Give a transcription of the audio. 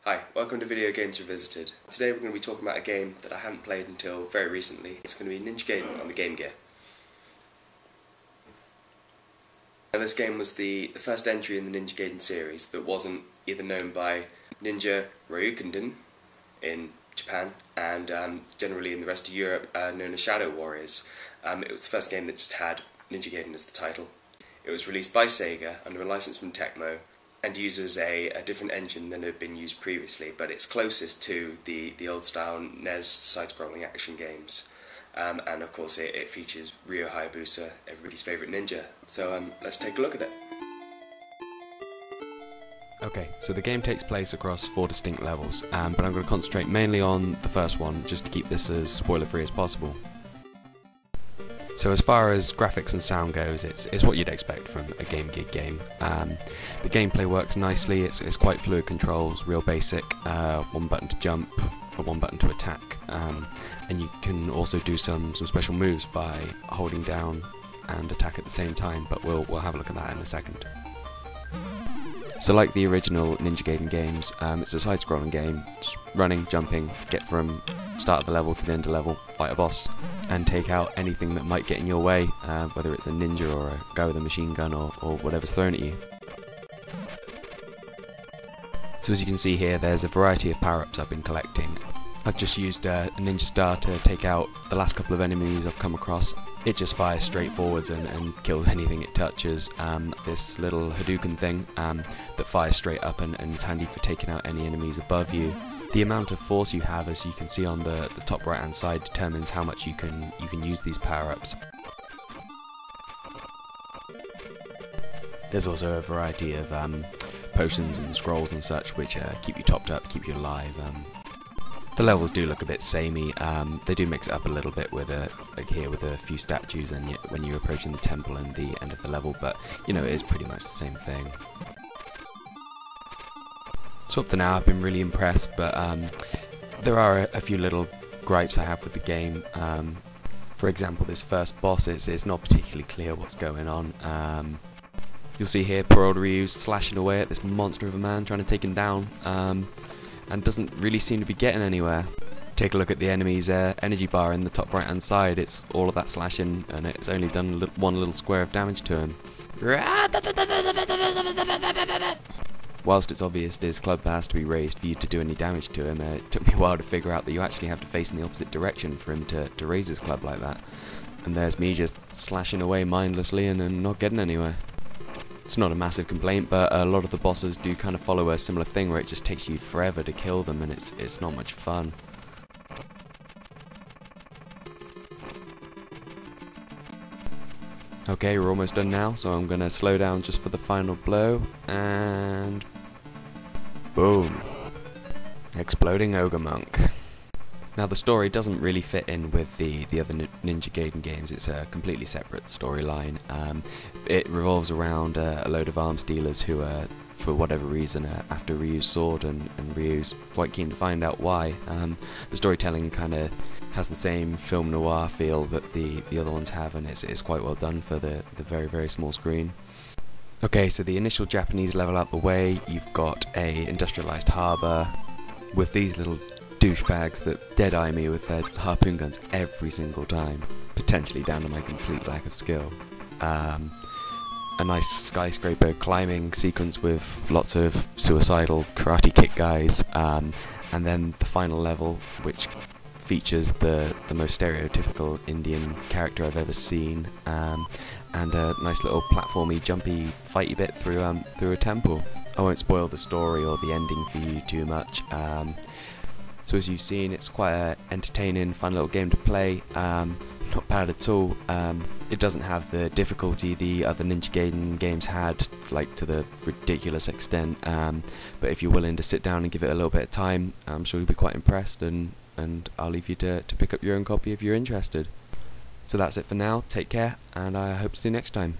Hi, welcome to Video Games Revisited. Today we're going to be talking about a game that I hadn't played until very recently. It's going to be Ninja Gaiden on the Game Gear. And this game was the first entry in the Ninja Gaiden series that wasn't either known by Ninja Ryukenden in Japan and generally in the rest of Europe known as Shadow Warriors. It was the first game that just had Ninja Gaiden as the title. It was released by Sega under a license from Tecmo and uses a different engine than had been used previously, but it's closest to the old style NES side-scrolling action games. And of course it features Ryo Hayabusa, everybody's favourite ninja. So let's take a look at it. Okay, so the game takes place across 4 distinct levels, but I'm going to concentrate mainly on the first one just to keep this as spoiler-free as possible. So as far as graphics and sound goes, it's what you'd expect from a Game Gear game. The gameplay works nicely, it's quite fluid controls, real basic, one button to jump, or one button to attack, and you can also do some special moves by holding down and attack at the same time, but we'll have a look at that in a second. So like the original Ninja Gaiden games, it's a side-scrolling game, just running, jumping, get from start of the level to the end of the level, fight a boss, and take out anything that might get in your way, whether it's a ninja or a guy with a machine gun or whatever's thrown at you. So as you can see here, there's a variety of power-ups I've been collecting. I've just used a ninja star to take out the last couple of enemies I've come across. It just fires straight forwards and kills anything it touches. This little Hadouken thing that fires straight up and is handy for taking out any enemies above you. The amount of force you have, as you can see on the top right hand side, determines how much you can use these power-ups. There's also a variety of potions and scrolls and such which keep you topped up, keep you alive. The levels do look a bit samey. They do mix it up a little bit with like here with a few statues and when you're approaching the temple and the end of the level, but you know, it is pretty much the same thing. So up to now I've been really impressed, but there are a few little gripes I have with the game. For example, this first boss, it's not particularly clear what's going on. You'll see here poor old Ryu's slashing away at this monster of a man, trying to take him down, and doesn't really seem to be getting anywhere. Take a look at the enemy's energy bar in the top right hand side. It's all of that slashing and it's only done one little square of damage to him. Whilst it's obvious his club has to be raised for you to do any damage to him, it took me a while to figure out that you actually have to face in the opposite direction for him to raise his club like that. And there's me just slashing away mindlessly and not getting anywhere. It's not a massive complaint, but a lot of the bosses do kind of follow a similar thing where it just takes you forever to kill them and it's not much fun. Okay, we're almost done now, so I'm going to slow down just for the final blow, and boom! Exploding Ogre Monk. Now the story doesn't really fit in with the other Ninja Gaiden games. It's a completely separate storyline. It revolves around a load of arms dealers who are, for whatever reason, after Ryu's sword, and Ryu's quite keen to find out why. The storytelling kind of has the same film noir feel that the other ones have, and it's quite well done for the very, very small screen. Okay, so the initial Japanese level out the way, you've got a industrialized harbour with these little douchebags that dead-eye me with their harpoon guns every single time, potentially down to my complete lack of skill. A nice skyscraper climbing sequence with lots of suicidal karate kick guys, and then the final level, which features the most stereotypical Indian character I've ever seen, and a nice little platformy, jumpy, fighty bit through a temple. I won't spoil the story or the ending for you too much. So as you've seen, it's quite an entertaining, fun little game to play. Not bad at all. It doesn't have the difficulty the other Ninja Gaiden games had, like to the ridiculous extent. But if you're willing to sit down and give it a little bit of time, I'm sure you'll be quite impressed, and I'll leave you to pick up your own copy if you're interested. So that's it for now. Take care, and I hope to see you next time.